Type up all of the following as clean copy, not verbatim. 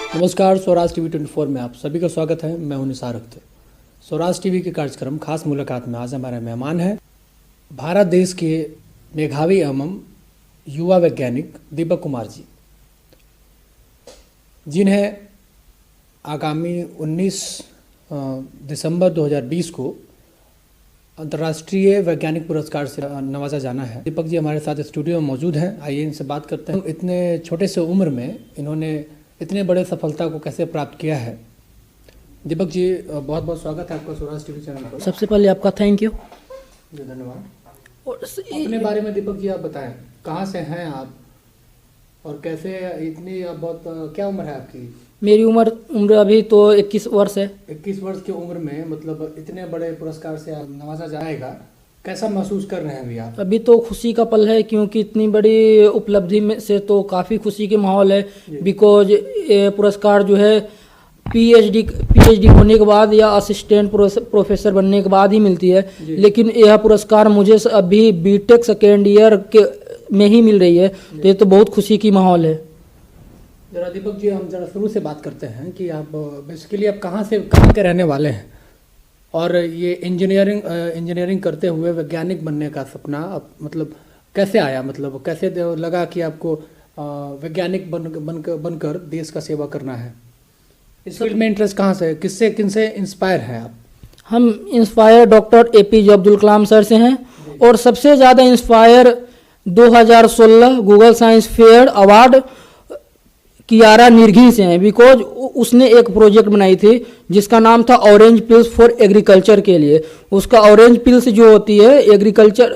नमस्कार, स्वराज टीवी 24 में आप सभी का स्वागत है। मैं हूं निसार अख्तर। स्वराज टीवी के कार्यक्रम खास मुलाकात में आज हमारे मेहमान हैं भारत देश के मेधावी एवं युवा वैज्ञानिक दीपक कुमार जी, जिन्हें आगामी 19 दिसंबर 2020 को अंतर्राष्ट्रीय वैज्ञानिक पुरस्कार से नवाजा जाना है। दीपक जी हमारे साथ स्टूडियो में मौजूद हैं। आइए इनसे बात करते हैं। इतने छोटे से उम्र में इन्होंने इतने बड़े सफलता को कैसे प्राप्त किया है। दीपक जी बहुत बहुत स्वागत है आपका स्वराज टीवी चैनल पर। सबसे पहले आपका थैंक यू। जी धन्यवाद। और अपने बारे में दीपक जी आप बताएं, कहाँ से हैं आप और कैसे इतनी बहुत क्या उम्र है आपकी? मेरी उम्र अभी तो 21 वर्ष है। 21 वर्ष की उम्र में मतलब इतने बड़े पुरस्कार से आप नवाजा जाएगा, कैसा महसूस कर रहे हैं अभी आप? अभी तो खुशी का पल है, क्योंकि इतनी बड़ी उपलब्धि में से तो काफ़ी खुशी के माहौल है। बिकॉज ये पुरस्कार जो है पीएचडी होने के बाद या असिस्टेंट प्रोफेसर बनने के बाद ही मिलती है, लेकिन यह पुरस्कार मुझे अभी बीटेक सेकेंड ईयर के में ही मिल रही है, तो ये तो बहुत खुशी की माहौल है। जरा दीपक जी हम जरा शुरू से बात करते हैं कि आप बेसिकली आप कहाँ के रहने वाले हैं और ये इंजीनियरिंग करते हुए वैज्ञानिक बनने का सपना मतलब कैसे आया, मतलब कैसे लगा कि आपको वैज्ञानिक बनकर देश का सेवा करना है? इस फील्ड में इंटरेस्ट कहाँ से, किनसे इंस्पायर हैं आप? हम inspire doctor APJ Abdul Kalam sir से हैं, और सबसे ज़्यादा inspire 2016 Google science fair award Kiara Nirghin से हैं। बिकॉज उसने एक प्रोजेक्ट बनाई थी जिसका नाम था ऑरेंज पिल्स फॉर एग्रीकल्चर के लिए। उसका ऑरेंज पिल्स जो होती है एग्रीकल्चर,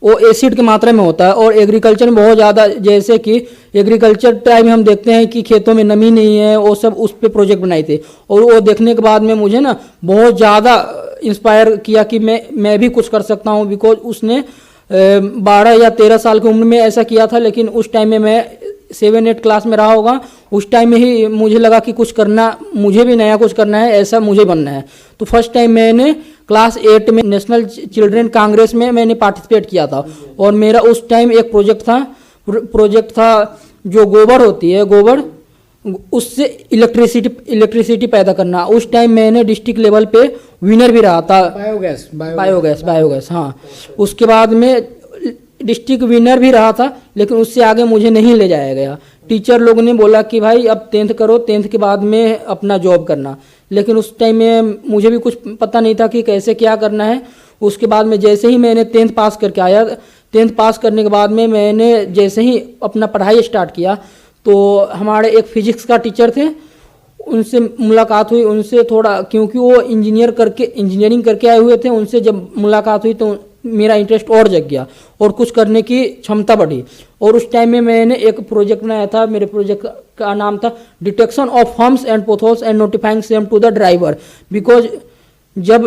वो एसिड की मात्रा में होता है, और एग्रीकल्चर में बहुत ज़्यादा, जैसे कि एग्रीकल्चर टाइम हम देखते हैं कि खेतों में नमी नहीं है, वो सब उस पर प्रोजेक्ट बनाई थी। और वो देखने के बाद में मुझे ना बहुत ज़्यादा इंस्पायर किया कि मैं भी कुछ कर सकता हूँ। बिकॉज उसने 12 या 13 साल की उम्र में ऐसा किया था, लेकिन उस टाइम में मैं 7-8 क्लास में रहा होगा। उस टाइम में ही मुझे लगा कि कुछ करना, मुझे भी नया कुछ करना है, ऐसा मुझे बनना है। तो फर्स्ट टाइम मैंने क्लास 8 में नेशनल चिल्ड्रन कांग्रेस में मैंने पार्टिसिपेट किया था, और मेरा उस टाइम एक प्रोजेक्ट था जो गोबर होती है, गोबर उससे इलेक्ट्रिसिटी पैदा करना। उस टाइम मैंने डिस्ट्रिक्ट लेवल पे विनर भी रहा था। बायोगैस हाँ। उसके बाद में डिस्ट्रिक्ट विनर भी रहा था, लेकिन उससे आगे मुझे नहीं ले जाया गया। टीचर लोग ने बोला कि भाई अब 10th करो, 10th के बाद में अपना जॉब करना। लेकिन उस टाइम में मुझे भी कुछ पता नहीं था कि कैसे क्या करना है। उसके बाद में जैसे ही मैंने 10th पास करके आया, 10th पास करने के बाद में मैंने जैसे ही अपना पढ़ाई स्टार्ट किया, तो हमारे एक फिजिक्स का टीचर थे, उनसे मुलाकात हुई। उनसे थोड़ा, क्योंकि वो इंजीनियरिंग करके आए हुए थे, उनसे जब मुलाकात हुई तो मेरा इंटरेस्ट और जग गया और कुछ करने की क्षमता बढ़ी। और उस टाइम में मैंने एक प्रोजेक्ट बनाया था। मेरे प्रोजेक्ट का नाम था detection of humps and potholes and notifying same to the driver. Because जब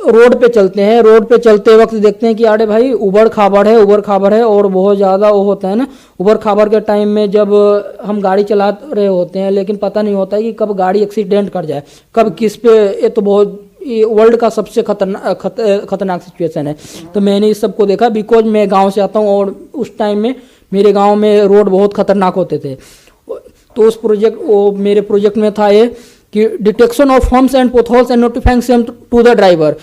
रोड पे चलते हैं, रोड पे चलते वक्त देखते हैं कि अरे भाई उबड़ खाबड़ है और बहुत ज़्यादा वो होता है ना। उबड़ खाबड़ के टाइम में जब हम गाड़ी चला रहे होते हैं, लेकिन पता नहीं होता है कि कब गाड़ी एक्सीडेंट कर जाए, कब किस पे। ये तो बहुत वर्ल्ड का सबसे खतरनाक सिचुएशन है। तो मैंने इस सब को देखा। बिकॉज मैं गांव से आता हूं, और उस टाइम में मेरे गांव में रोड बहुत खतरनाक होते थे। तो मेरे प्रोजेक्ट में था ये कि detection of humps and potholes and notifying same to the driver.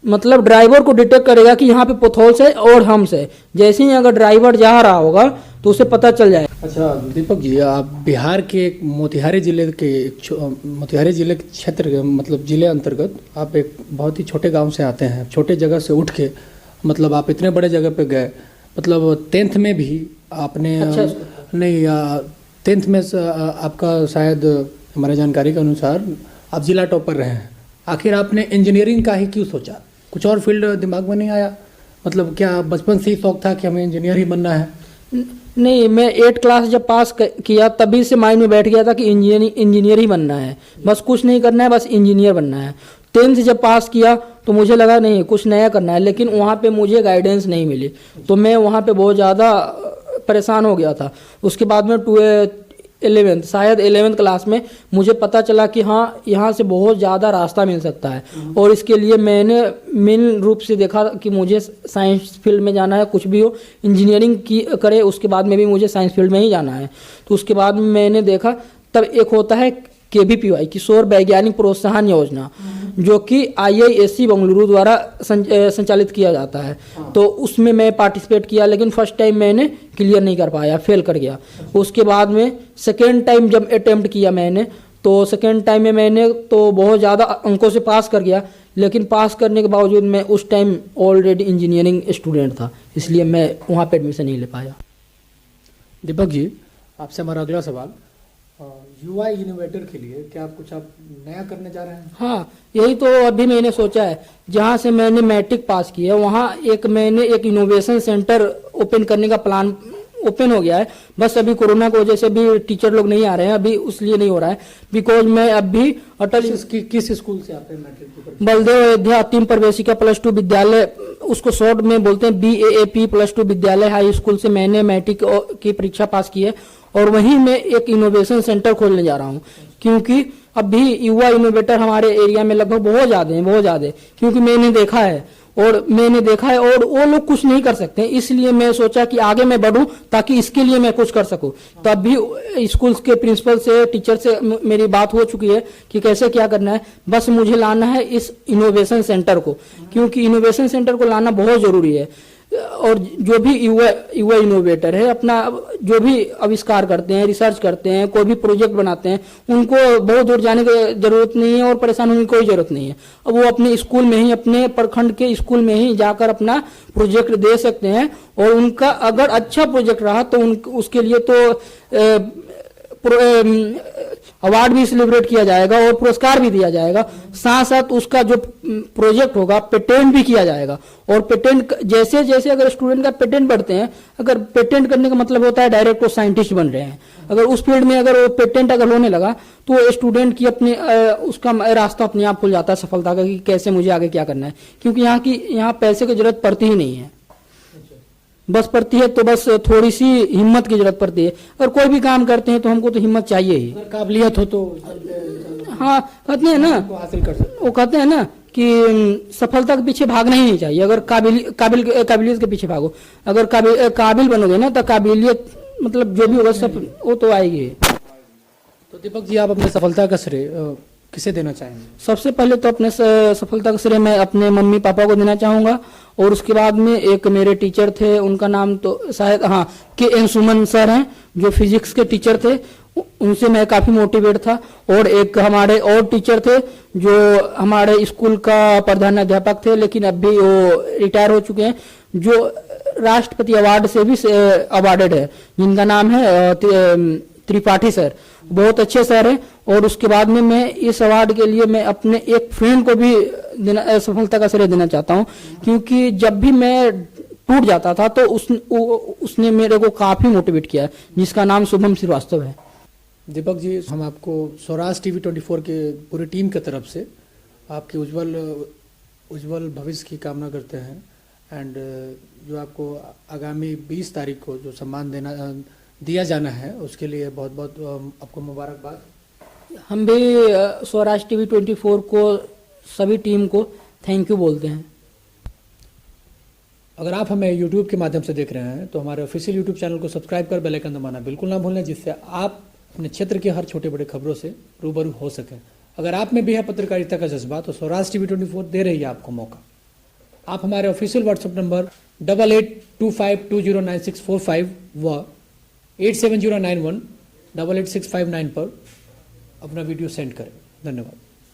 मतलब ड्राइवर को डिटेक्ट करेगा कि यहाँ पे पोथोल्स है और हम्प्स है। जैसे ही अगर ड्राइवर जा रहा होगा तो उसे पता चल जाए। अच्छा दीपक जी, आप बिहार के मोतिहारी जिले के क्षेत्र, मतलब जिले अंतर्गत आप एक बहुत ही छोटे गांव से आते हैं। छोटे जगह से उठ के मतलब आप इतने बड़े जगह पे गए। मतलब 10th में भी आपने नहीं 10th में आपका शायद हमारे जानकारी के अनुसार आप जिला टॉपर रहे हैं। आखिर आपने इंजीनियरिंग का ही क्यों सोचा? कुछ और फील्ड दिमाग में नहीं आया? मतलब क्या बचपन से ही शौक था कि हमें इंजीनियर ही बनना है? नहीं, मैं 8 क्लास जब पास किया तभी से माइंड में बैठ गया था कि इंजीनियर ही बनना है, बस कुछ नहीं करना है, बस इंजीनियर बनना है। 10th जब पास किया तो मुझे लगा नहीं कुछ नया करना है, लेकिन वहाँ पे मुझे गाइडेंस नहीं मिली, तो मैं वहाँ पे बहुत ज़्यादा परेशान हो गया था। उसके बाद में 11th क्लास में मुझे पता चला कि हाँ यहाँ से बहुत ज़्यादा रास्ता मिल सकता है, और इसके लिए मैंने मेन रूप से देखा कि मुझे साइंस फील्ड में जाना है। कुछ भी हो, इंजीनियरिंग की करे उसके बाद में भी मुझे साइंस फील्ड में ही जाना है। तो उसके बाद में मैंने देखा तब एक होता है KVPY किशोर वैज्ञानिक प्रोत्साहन योजना, जो कि IISc बेंगलुरु द्वारा संचालित किया जाता है। तो उसमें मैं पार्टिसिपेट किया, लेकिन फर्स्ट टाइम मैंने क्लियर नहीं कर पाया, फेल कर गया। उसके बाद में सेकेंड टाइम जब अटेम्प्ट किया मैंने, तो सेकेंड टाइम में मैंने तो बहुत ज़्यादा अंकों से पास कर गया, लेकिन पास करने के बावजूद मैं उस टाइम ऑलरेडी इंजीनियरिंग स्टूडेंट था, इसलिए मैं वहाँ पे एडमिशन नहीं ले पाया। दीपक जी, आपसे हमारा अगला सवाल, युवा इनोवेटर के लिए क्या आप नया करने जा रहे हैं? हाँ, यही तो अभी मैंने सोचा है। जहाँ से मैंने मैट्रिक पास किया वहाँ मैंने एक इनोवेशन सेंटर ओपन करने का प्लान ओपन हो गया है। बस अभी कोरोना की वजह से भी टीचर लोग नहीं आ रहे हैं, अभी उसलिए नहीं हो रहा है, बिकॉज मैं अभी अटल किस स्कूल से आपने मैट्रिक? बलदेव अयोध्या अंतिम प्रवेशिका +2 विद्यालय, उसको शॉर्ट में बोलते हैं BAAP +2 विद्यालय हाई स्कूल से मैंने मैट्रिक की परीक्षा पास की है, और वहीं मैं एक इनोवेशन सेंटर खोलने जा रहा हूँ। क्योंकि अभी युवा इनोवेटर हमारे एरिया में लगभग बहुत ज़्यादा हैं, क्योंकि मैंने देखा है और वो लोग कुछ नहीं कर सकते, इसलिए मैं सोचा कि आगे मैं बढ़ूं ताकि इसके लिए मैं कुछ कर सकूं। तो अभी स्कूल के प्रिंसिपल से, टीचर से मेरी बात हो चुकी है कि कैसे क्या करना है। बस मुझे लाना है इस इनोवेशन सेंटर को, क्योंकि इनोवेशन सेंटर को लाना बहुत ज़रूरी है। और जो भी युवा इनोवेटर है, अपना जो भी आविष्कार करते हैं, रिसर्च करते हैं, कोई भी प्रोजेक्ट बनाते हैं, उनको बहुत दूर जाने की जरूरत नहीं है और परेशान होने की कोई जरूरत नहीं है। अब वो अपने स्कूल में ही, अपने प्रखंड के स्कूल में ही जाकर अपना प्रोजेक्ट दे सकते हैं, और उनका अगर अच्छा प्रोजेक्ट रहा तो उसके लिए तो अवार्ड भी सेलिब्रेट किया जाएगा और पुरस्कार भी दिया जाएगा। साथ साथ उसका जो प्रोजेक्ट होगा पेटेंट भी किया जाएगा, और पेटेंट जैसे जैसे अगर स्टूडेंट का पेटेंट बढ़ते हैं, अगर पेटेंट करने का मतलब होता है डायरेक्ट वो साइंटिस्ट बन रहे हैं, अगर उस फील्ड में अगर वो पेटेंट अगर होने लगा तो स्टूडेंट की अपने उसका रास्ता अपने आप खुल जाता है सफलता का, कि कैसे मुझे आगे क्या करना है। क्योंकि यहाँ पैसे की जरूरत पड़ती ही नहीं है, बस पड़ती है तो बस थोड़ी सी हिम्मत की जरूरत पड़ती है। अगर कोई भी काम करते हैं तो हमको तो हिम्मत चाहिए ही। अगर काबिलियत हो तो हाँ, कहते हैं ना, हासिल कर सकते। वो कहते हैं ना कि सफलता के पीछे भागना ही नहीं चाहिए, अगर काबिलियत के पीछे भागो। अगर काबिल बनोगे ना तो काबिलियत मतलब जो भी होगा सब वो तो आएगी। तो दीपक जी, आप अपने सफलता का श्रेय किसे देना चाहेंगे? सबसे पहले तो अपने सफलता का श्रेय मैं अपने मम्मी पापा को देना चाहूँगा, और उसके बाद में एक मेरे टीचर थे, उनका नाम तो शायद KN सुमन सर हैं, जो फिजिक्स के टीचर थे, उनसे मैं काफ़ी मोटिवेट था। और एक हमारे और टीचर थे जो हमारे स्कूल का प्रधानाध्यापक थे, लेकिन अभी वो रिटायर हो चुके हैं, जो राष्ट्रपति अवार्ड से भी अवार्डेड है, जिनका नाम है त्रिपाठी सर, बहुत अच्छे सर हैं। और उसके बाद में मैं इस अवार्ड के लिए मैं अपने एक फ्रेंड को भी सफलता का श्रेय देना चाहता हूं, क्योंकि जब भी मैं टूट जाता था तो उसने मेरे को काफ़ी मोटिवेट किया, जिसका नाम शुभम श्रीवास्तव है। दीपक जी, हम आपको स्वराज TV 24 के पूरी टीम की तरफ से आपके उज्जवल भविष्य की कामना करते हैं, एंड जो आपको आगामी 20 तारीख को जो सम्मान दिया जाना है उसके लिए बहुत बहुत आपको मुबारकबाद। हम भी स्वराज TV 24 को, सभी टीम को थैंक यू बोलते हैं। अगर आप हमें YouTube के माध्यम से देख रहे हैं तो हमारे ऑफिशियल YouTube चैनल को सब्सक्राइब कर बेल आइकन दबाना बिल्कुल ना भूलें, जिससे आप अपने क्षेत्र के हर छोटे बड़े खबरों से रूबरू हो सकें। अगर आप में भी है पत्रकारिता का जज्बा तो स्वराज TV 24 दे रही है आपको मौका। आप हमारे ऑफिशियल व्हाट्सएप नंबर 8825209645 व 8709188659 पर अपना वीडियो सेंड करें। धन्यवाद।